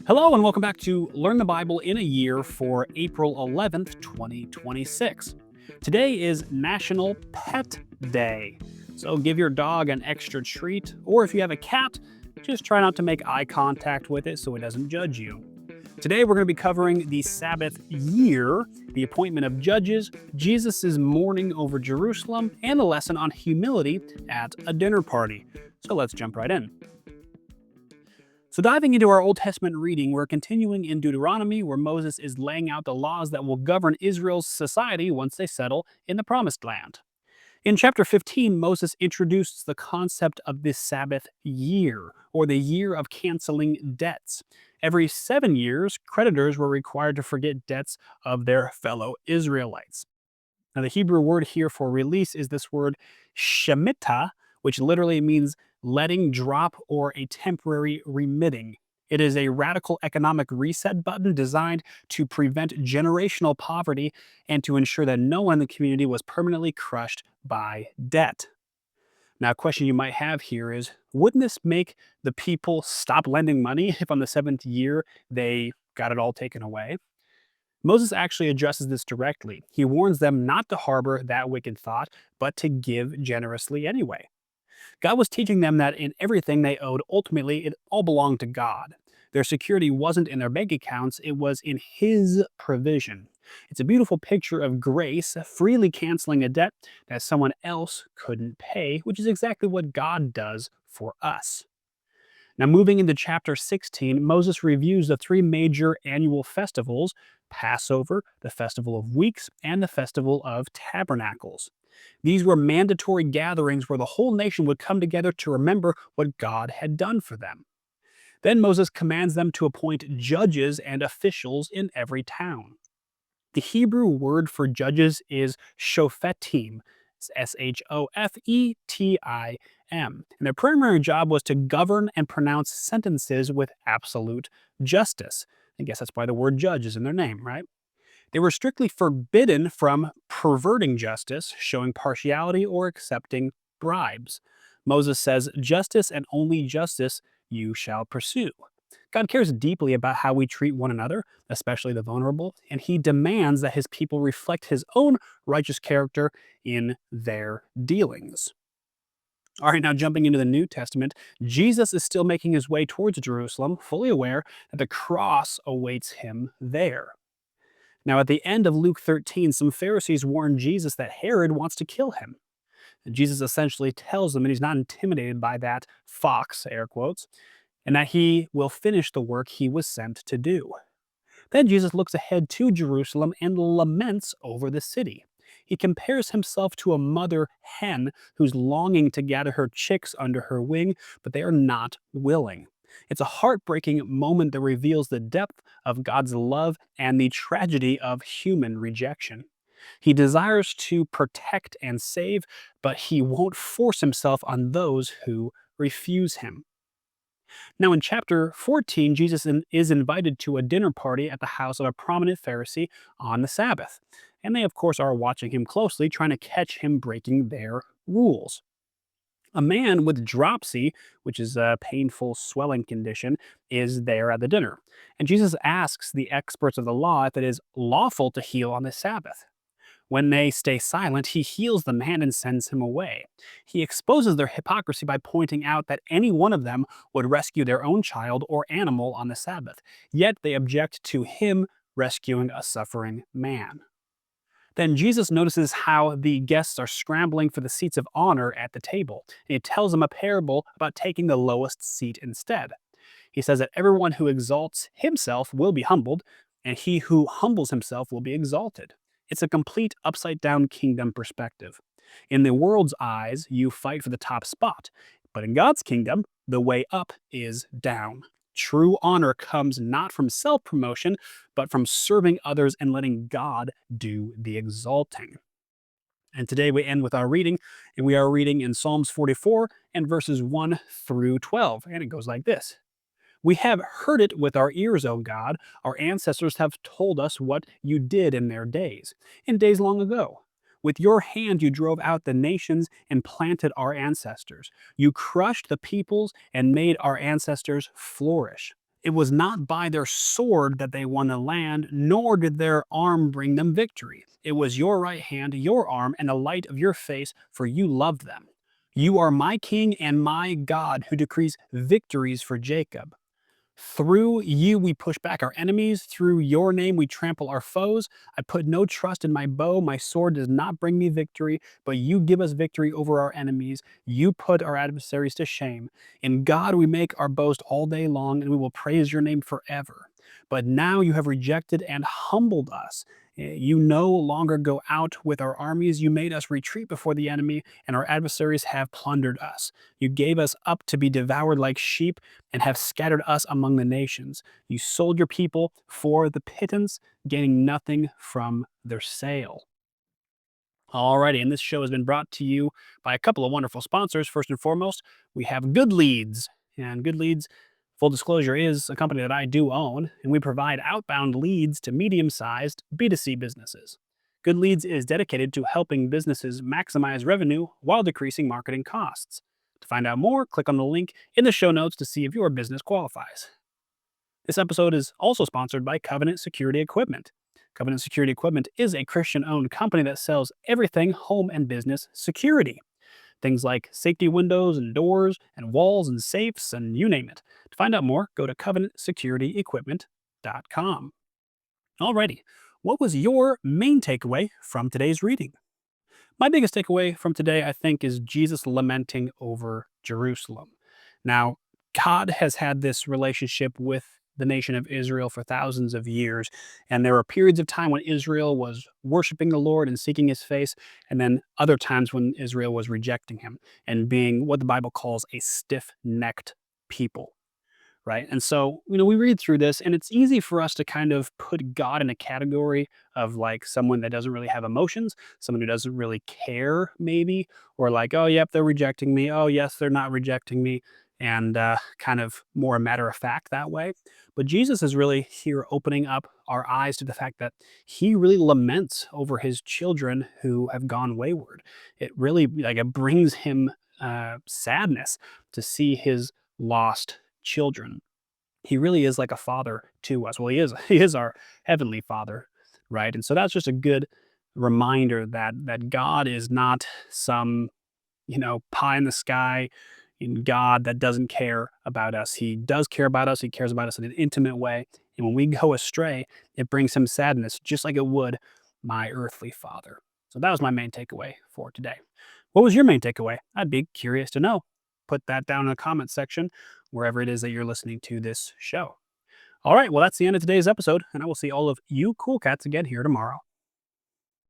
Hello, and welcome back to Learn the Bible in a Year for April 11th, 2026. Today is National Pet Day. So give your dog an extra treat, or if you have a cat, just try not to make eye contact with it so it doesn't judge you. Today we're going to be covering the Sabbath year, the appointment of judges, Jesus' mourning over Jerusalem, and a lesson on humility at a dinner party. So let's jump right in. So, diving into our Old Testament reading, we're continuing in Deuteronomy, where Moses is laying out the laws that will govern Israel's society once they settle in the Promised Land. In chapter 15, Moses introduced the concept of the Sabbath year, or the year of canceling debts. Every 7 years, creditors were required to forget debts of their fellow Israelites. Now, the Hebrew word here for release is this word shemitah, which literally means letting drop or a temporary remitting. It is a radical economic reset button designed to prevent generational poverty and to ensure that no one in the community was permanently crushed by debt. Now, a question you might have here is, wouldn't this make the people stop lending money if on the seventh year they got it all taken away? Moses actually addresses this directly. He warns them not to harbor that wicked thought, but to give generously anyway. God was teaching them that in everything they owed, ultimately, it all belonged to God. Their security wasn't in their bank accounts, it was in His provision. It's a beautiful picture of grace, freely canceling a debt that someone else couldn't pay, which is exactly what God does for us. Now, moving into chapter 16, Moses reviews the three major annual festivals: Passover, the Festival of Weeks, and the Festival of Tabernacles. These were mandatory gatherings where the whole nation would come together to remember what God had done for them. Then Moses commands them to appoint judges and officials in every town. The Hebrew word for judges is shofetim, Shofetim, and their primary job was to govern and pronounce sentences with absolute justice. I guess that's why the word judge is in their name, right? They were strictly forbidden from perverting justice, showing partiality, or accepting bribes. Moses says, "Justice and only justice you shall pursue." God cares deeply about how we treat one another, especially the vulnerable, and He demands that His people reflect His own righteous character in their dealings. All right, now jumping into the New Testament, Jesus is still making his way towards Jerusalem, fully aware that the cross awaits him there. Now, at the end of Luke 13, some Pharisees warn Jesus that Herod wants to kill him. And Jesus essentially tells them that he's not intimidated by that fox, air quotes, and that he will finish the work he was sent to do. Then Jesus looks ahead to Jerusalem and laments over the city. He compares himself to a mother hen who's longing to gather her chicks under her wing, but they are not willing. It's a heartbreaking moment that reveals the depth of God's love and the tragedy of human rejection. He desires to protect and save, but he won't force himself on those who refuse him. Now, in chapter 14, Jesus is invited to a dinner party at the house of a prominent Pharisee on the Sabbath. And they, of course, are watching him closely, trying to catch him breaking their rules. A man with dropsy, which is a painful swelling condition, is there at the dinner. And Jesus asks the experts of the law if it is lawful to heal on the Sabbath. When they stay silent, he heals the man and sends him away. He exposes their hypocrisy by pointing out that any one of them would rescue their own child or animal on the Sabbath, yet they object to him rescuing a suffering man. Then Jesus notices how the guests are scrambling for the seats of honor at the table, and he tells them a parable about taking the lowest seat instead. He says that everyone who exalts himself will be humbled, and he who humbles himself will be exalted. It's a complete upside down kingdom perspective. In the world's eyes, you fight for the top spot, but in God's kingdom, the way up is down. True honor comes not from self promotion, but from serving others and letting God do the exalting. And today we end with our reading, and we are reading in Psalms 44 and verses 1 through 12. And it goes like this: We have heard it with our ears, O God. Our ancestors have told us what you did in days long ago. With your hand you drove out the nations and planted our ancestors. You crushed the peoples and made our ancestors flourish. It was not by their sword that they won the land, nor did their arm bring them victory. It was your right hand, your arm, and the light of your face, for you loved them. You are my king and my God who decrees victories for Jacob. Through you we push back our enemies. Through your name we trample our foes. I put no trust in my bow. My sword does not bring me victory, but you give us victory over our enemies. You put our adversaries to shame. In God we make our boast all day long, and we will praise your name forever. But now you have rejected and humbled us. You no longer go out with our armies. You made us retreat before the enemy, and our adversaries have plundered us. You gave us up to be devoured like sheep and have scattered us among the nations. You sold your people for the pittance, gaining nothing from their sale. Alrighty, and this show has been brought to you by a couple of wonderful sponsors. First and foremost, we have Good Leads. And Good Leads, full disclosure, is a company that I do own, and we provide outbound leads to medium-sized B2C businesses. Good Leads is dedicated to helping businesses maximize revenue while decreasing marketing costs. To find out more, click on the link in the show notes to see if your business qualifies. This episode is also sponsored by Covenant Security Equipment. Covenant Security Equipment is a Christian owned company that sells everything home and business security. Things like safety windows and doors and walls and safes and you name it. To find out more, go to covenantsecurityequipment.com. Alrighty, what was your main takeaway from today's reading? My biggest takeaway from today, I think, is Jesus lamenting over Jerusalem. Now, God has had this relationship with the nation of Israel for thousands of years, and there were periods of time when Israel was worshiping the Lord and seeking his face, and then other times when Israel was rejecting him and being what the Bible calls a stiff-necked people. Right. And so, we read through this and it's easy for us to kind of put God in a category of like someone that doesn't really have emotions, someone who doesn't really care, maybe, or like, oh, yep, they're rejecting me. Oh, yes, they're not rejecting me. And kind of more matter of fact that way. But Jesus is really here opening up our eyes to the fact that he really laments over his children who have gone wayward. It really like it brings him sadness to see his lost children. He really is like a father to us. Well, he is he is our heavenly father, right? And so that's just a good reminder that God is not some, pie in the sky in God that doesn't care about us. He does care about us. He cares about us in an intimate way. And when we go astray, it brings him sadness, just like it would my earthly father. So that was my main takeaway for today. What was your main takeaway? I'd be curious to know. Put that down in the comment section wherever it is that you're listening to this show. All right, well, that's the end of today's episode, and I will see all of you cool cats again here tomorrow.